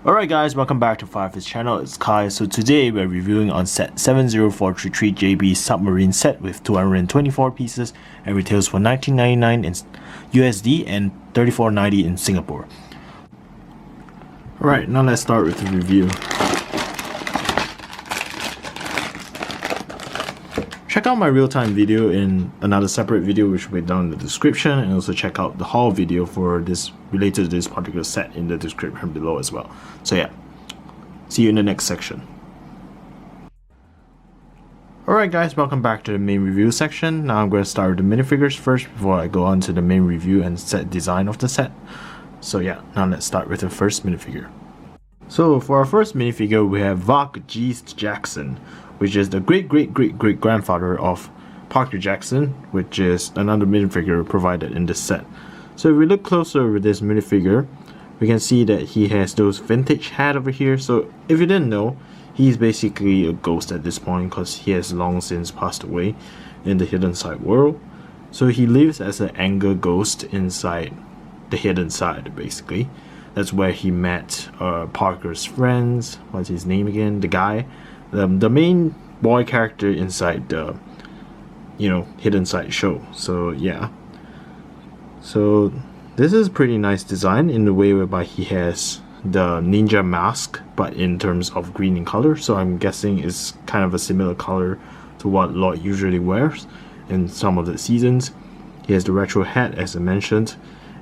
Alright guys, welcome back to Firefist channel, it's Kai. So today we're reviewing on set 70433 JB Submarine set with 224 pieces and retails for $19.99 in USD and $34.90 in Singapore. Alright, now let's start with the review. Check out my real-time video in another separate video which will be down in the description, and also check out the haul video for this related to this particular set in the description below as well. So yeah, see you in the next section. Alright guys, welcome back to the main review section. Now I'm going to start with the minifigures first before I go on to the main review and set design of the set. So yeah, now let's start with the first minifigure. So for our first minifigure we have Vach Geest Jackson, which is the great-great-great-great-grandfather of Parker Jackson, which is another minifigure provided in this set. So if we look closer with this minifigure, we can see that he has those vintage hat over here. So if you didn't know, he's basically a ghost at this point because he has long since passed away in the Hidden Side world. So he lives as an anger ghost inside the Hidden Side, basically. That's where he met Parker's friends. What's his name again? The guy. The main boy character inside the Hidden Side show. So yeah, so this is pretty nice design in the way whereby he has the ninja mask but in terms of green in color, so I'm guessing it's kind of a similar color to what Lloyd usually wears in some of the seasons. He has the retro hat as I mentioned,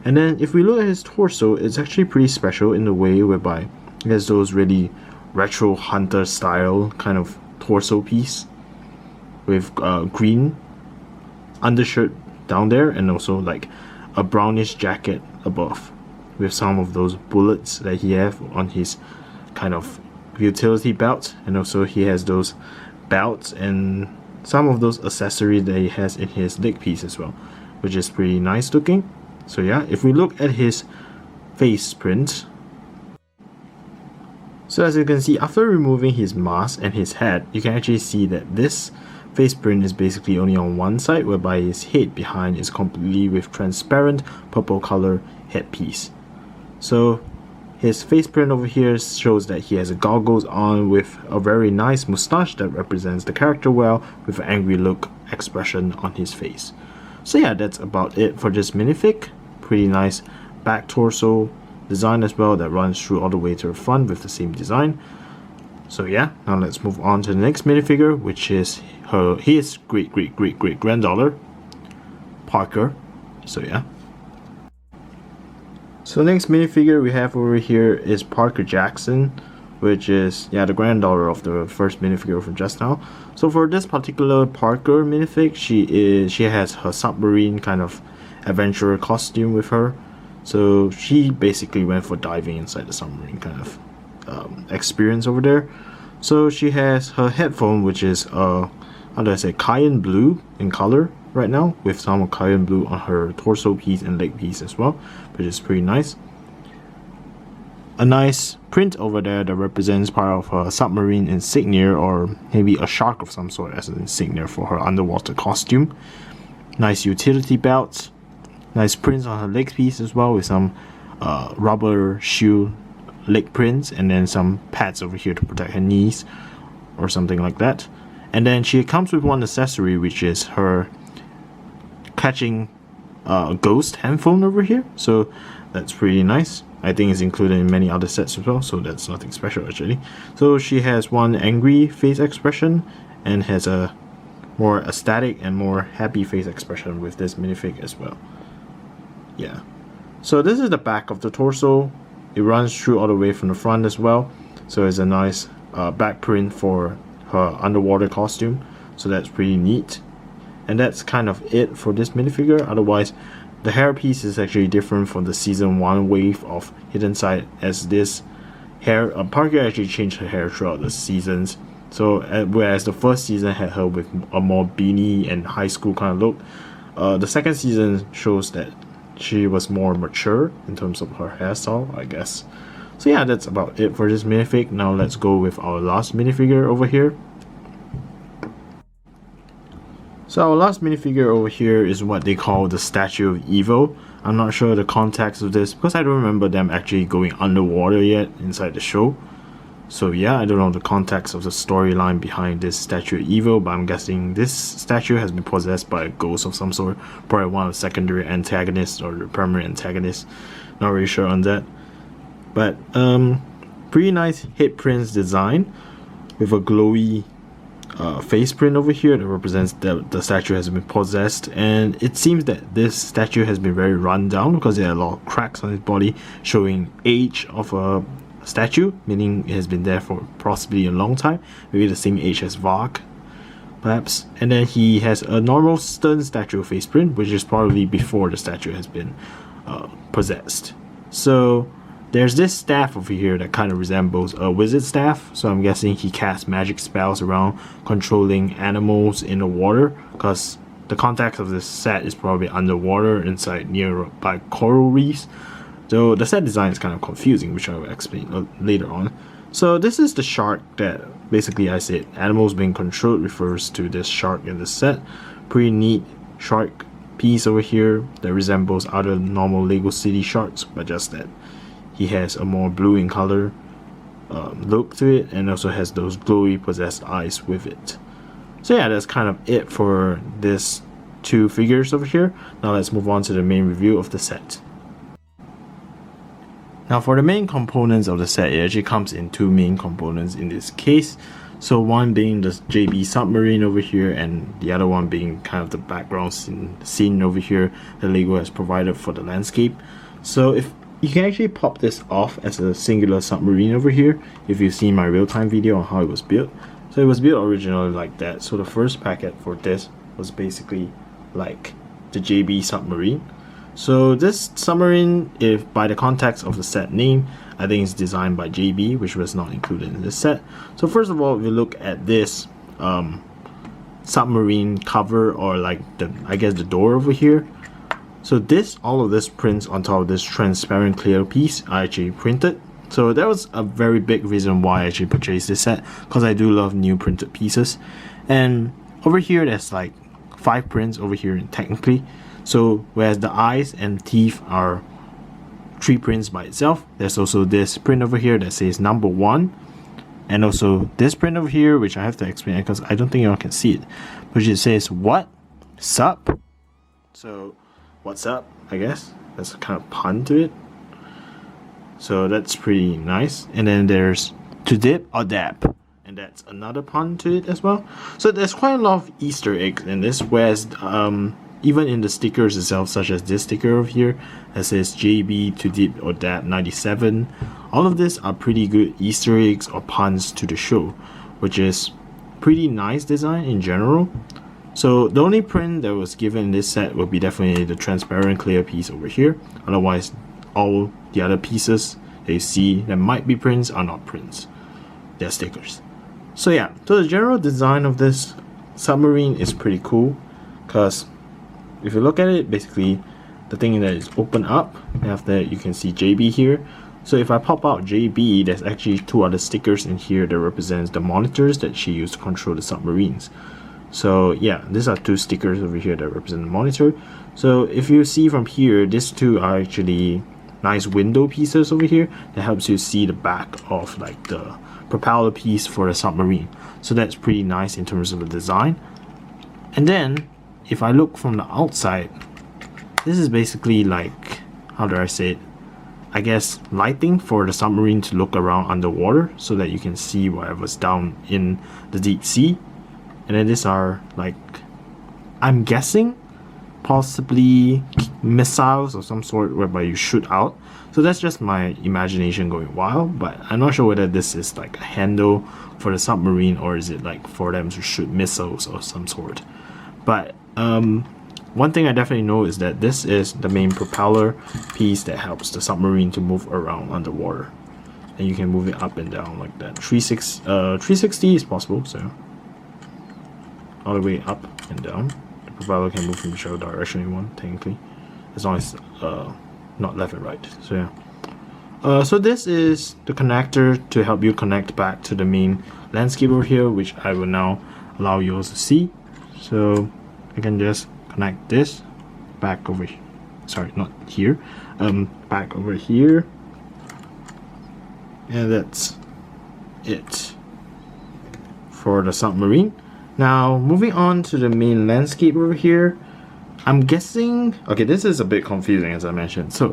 and then if we look at his torso, it's actually pretty special in the way whereby he has those really retro hunter style kind of torso piece with green undershirt down there and also like a brownish jacket above with some of those bullets that he have on his kind of utility belt, and also he has those belts and some of those accessories that he has in his leg piece as well, which is pretty nice looking. So yeah, if we look at his face print, so as you can see, after removing his mask and his hat, you can actually see that this face print is basically only on one side, whereby his head behind is completely with transparent purple color headpiece. So his face print over here shows that he has goggles on with a very nice mustache that represents the character well, with an angry look expression on his face. So yeah, that's about it for this minifig. Pretty nice back torso design as well that runs through all the way to the front with the same design. So yeah, now let's move on to the next minifigure, which is his great-great-great-great-granddaughter, Parker. So yeah. So next minifigure we have over here is Parker Jackson, which is the granddaughter of the first minifigure from just now. So for this particular Parker minifig, she has her submarine kind of adventurer costume with her. So she basically went for diving inside the submarine kind of experience over there. So she has her headphone, which is how do I say, cayenne blue in color right now, with some cayenne blue on her torso piece and leg piece as well, which is pretty nice. A nice print over there that represents part of her submarine insignia, or maybe a shark of some sort as an insignia for her underwater costume. Nice utility belt. Nice prints on her leg piece as well, with some rubber shoe leg prints, and then some pads over here to protect her knees or something like that. And then she comes with one accessory, which is her catching ghost handphone over here. So that's pretty nice. I think it's included in many other sets as well, so that's nothing special actually. So she has one angry face expression and has a more ecstatic and more happy face expression with this minifig as well. Yeah, so this is the back of the torso. It runs through all the way from the front as well, so it's a nice back print for her underwater costume, so that's pretty neat. And that's kind of it for this minifigure. Otherwise, the hair piece is actually different from the season 1 wave of Hidden Side, as this hair Parker actually changed her hair throughout the seasons. So whereas the first season had her with a more beanie and high school kind of look, the second season shows that she was more mature in terms of her hairstyle, I guess. So yeah, that's about it for this minifig. Now let's go with our last minifigure over here. So our last minifigure over here is what they call the Statue of Evil. I'm not sure the context of this because I don't remember them actually going underwater yet inside the show. So yeah, I don't know the context of the storyline behind this statue of evil, but I'm guessing this statue has been possessed by a ghost of some sort, probably one of the secondary antagonists or the primary antagonist. Not really sure on that. But pretty nice head prints design with a glowy face print over here that represents that the statue has been possessed, and it seems that this statue has been very run down because there are a lot of cracks on his body showing age of a statue, meaning it has been there for possibly a long time, maybe the same age as Varg perhaps. And then he has a normal stern statue face print, which is probably before the statue has been possessed. So there's this staff over here that kind of resembles a wizard staff, so I'm guessing he casts magic spells around controlling animals in the water, because the context of this set is probably underwater inside nearby coral reefs. So the set design is kind of confusing, which I will explain later on. So this is the shark that basically I said animals being controlled refers to this shark in the set. Pretty neat shark piece over here that resembles other normal Lego City sharks, but just that he has a more blue in color look to it, and also has those glowy possessed eyes with it. So yeah, that's kind of it for this two figures over here. Now let's move on to the main review of the set. Now for the main components of the set, it actually comes in two main components in this case. So one being the JB Submarine over here, and the other one being kind of the background scene over here that Lego has provided for the landscape. So if you can actually pop this off as a singular submarine over here if you've seen my real-time video on how it was built. So it was built originally like that. So the first packet for this was basically like the JB Submarine. So this submarine, if by the context of the set name, I think it's designed by JB, which was not included in this set. So first of all, if you look at this submarine cover, or like I guess the door over here. So all of this prints on top of this transparent clear piece I actually printed. So that was a very big reason why I actually purchased this set, because I do love new printed pieces. And over here there's like 5 prints over here technically. So whereas the eyes and teeth are 3 prints by itself, there's also this print over here that says number 1, and also this print over here, which I have to explain because I don't think y'all can see it, which it says what sup. So what's up, I guess that's a kind of pun to it, so that's pretty nice. And then there's to dip or dap, and that's another pun to it as well. So there's quite a lot of Easter eggs in this, whereas even in the stickers itself, such as this sticker over here that says JB to dip or dap 97, all of these are pretty good Easter eggs or puns to the show, which is pretty nice design in general. So the only print that was given in this set would be definitely the transparent clear piece over here. Otherwise, all the other pieces that you see that might be prints are not prints. They're stickers. So yeah, so the general design of this submarine is pretty cool, because if you look at it, basically the thing that is open up, and after that you can see JB here. So if I pop out JB, there's actually 2 other stickers in here that represents the monitors that she used to control the submarines. So yeah, these are 2 stickers over here that represent the monitor. So if you see from here, these 2 are actually nice window pieces over here that helps you see the back of like the propeller piece for the submarine. So that's pretty nice in terms of the design. And then if I look from the outside, this is basically like, how do I say it, I guess lighting for the submarine to look around underwater so that you can see whatever's down in the deep sea. And then these are like, I'm guessing possibly missiles of some sort whereby you shoot out. So that's just my imagination going wild, but I'm not sure whether this is like a handle for the submarine or is it like for them to shoot missiles of some sort. But one thing I definitely know is that this is the main propeller piece that helps the submarine to move around underwater, and you can move it up and down like that. 360 is possible, so all the way up and down. The propeller can move in whichever direction you want, technically, as long as not left and right. So yeah. So this is the connector to help you connect back to the main landscape over here, which I will now allow you all to see. So I can just connect this back over here. sorry, not here, back over here, and that's it for the submarine. Now moving on to the main landscape over here, I'm guessing, okay, this is a bit confusing as I mentioned. So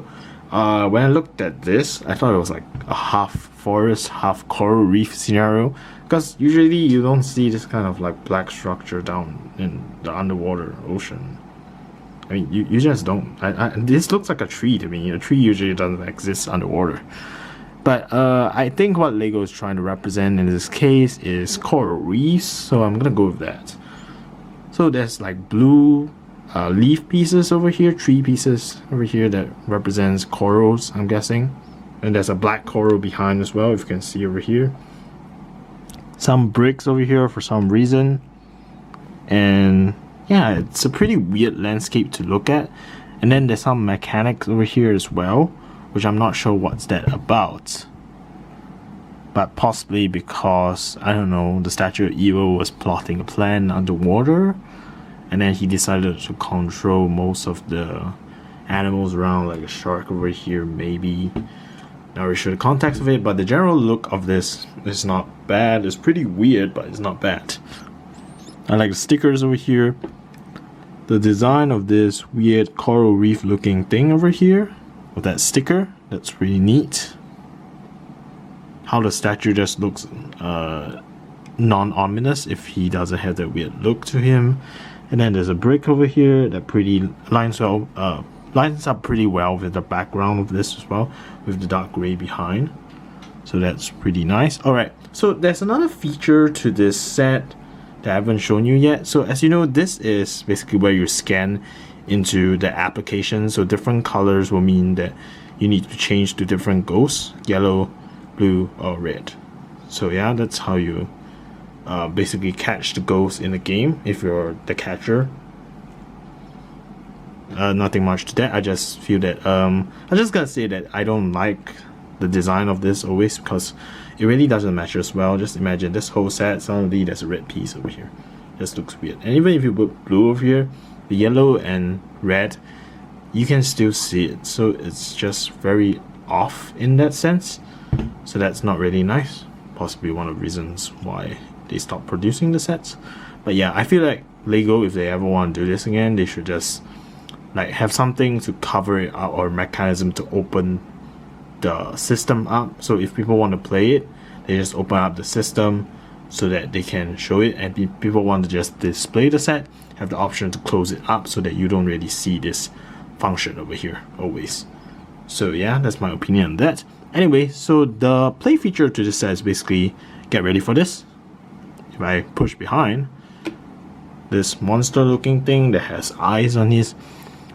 when I looked at this, I thought it was like a half forest, half coral reef scenario, because usually you don't see this kind of like black structure down in the underwater ocean. I mean, you just don't. This looks like a tree to me. A tree usually doesn't exist underwater. But I think what LEGO is trying to represent in this case is coral reefs, so I'm gonna go with that. So there's like blue leaf pieces over here, tree pieces over here that represents corals, I'm guessing. And there's a black coral behind as well, if you can see over here. Some bricks over here for some reason. And yeah, it's a pretty weird landscape to look at. And then there's some mechanics over here as well, which I'm not sure what's that about. But possibly because, I don't know, the Statue of Evil was plotting a plan underwater, and then he decided to control most of the animals around, like a shark over here maybe. Not really sure the context of it, but the general look of this is not bad. It's pretty weird, but it's not bad. I like the stickers over here. The design of this weird coral reef looking thing over here with that sticker, that's really neat. How the statue just looks non-ominous if he doesn't have that weird look to him. And then there's a brick over here that pretty lines up pretty well with the background of this as well, with the dark gray behind. So that's pretty nice. Alright, so there's another feature to this set that I haven't shown you yet. So as you know, this is basically where you scan into the application. So different colors will mean that you need to change to different ghosts, yellow, blue, or red. So yeah, that's how you basically catch the ghosts in the game if you're the catcher. Nothing much to that. I just feel that I'm just gonna say that I don't like the design of this always, because it really doesn't match as well. Just imagine this whole set, suddenly there's a red piece over here. Just looks weird. And even if you put blue over here, the yellow and red, you can still see it. So it's just very off in that sense. So that's not really nice. Possibly one of the reasons why they stopped producing the sets. But yeah, I feel like LEGO, if they ever want to do this again, they should just like have something to cover it up, or mechanism to open the system up. So if people want to play it, they just open up the system so that they can show it, and people want to just display the set, have the option to close it up so that you don't really see this function over here always. So yeah, that's my opinion on that. Anyway, so the play feature to this set is basically, get ready for this. If I push behind, this monster looking thing that has eyes on his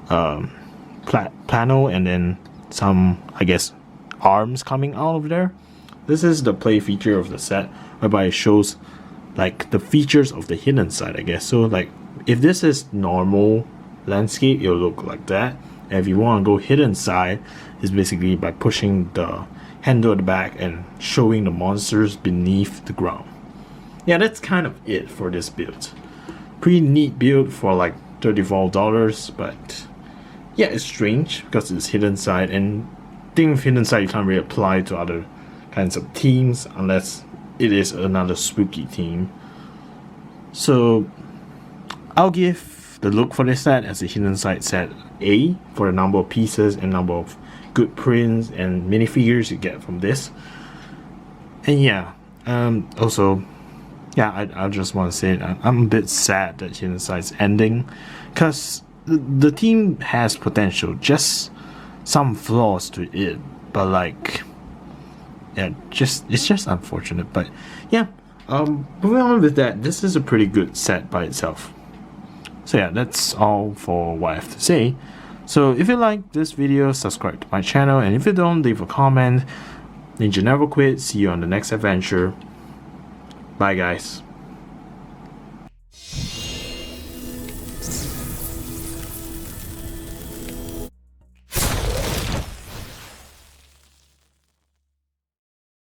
panel, and then some, I guess, arms coming out of there. This is the play feature of the set, whereby it shows like the features of the hidden side, I guess. So like if this is normal landscape, it'll look like that. And if you want to go hidden side, it's basically by pushing the handle at the back and showing the monsters beneath the ground. Yeah, that's kind of it for this build. Pretty neat build for like $34, but yeah, it's strange because it's hidden side, and thing with hidden side you can't really apply to other kinds of themes unless it is another spooky theme. So I'll give the look for this set as a hidden side set A for the number of pieces and number of good prints and minifigures you get from this. And yeah, also, yeah, I just want to say I'm a bit sad that hidden side's ending, because the team has potential, just some flaws to it, but like, yeah, it's just unfortunate. But yeah, moving on with that, this is a pretty good set by itself. So yeah, that's all for what I have to say. So if you like this video, subscribe to my channel, and if you don't, leave a comment. Ninja never quit. See you on the next adventure. Bye guys.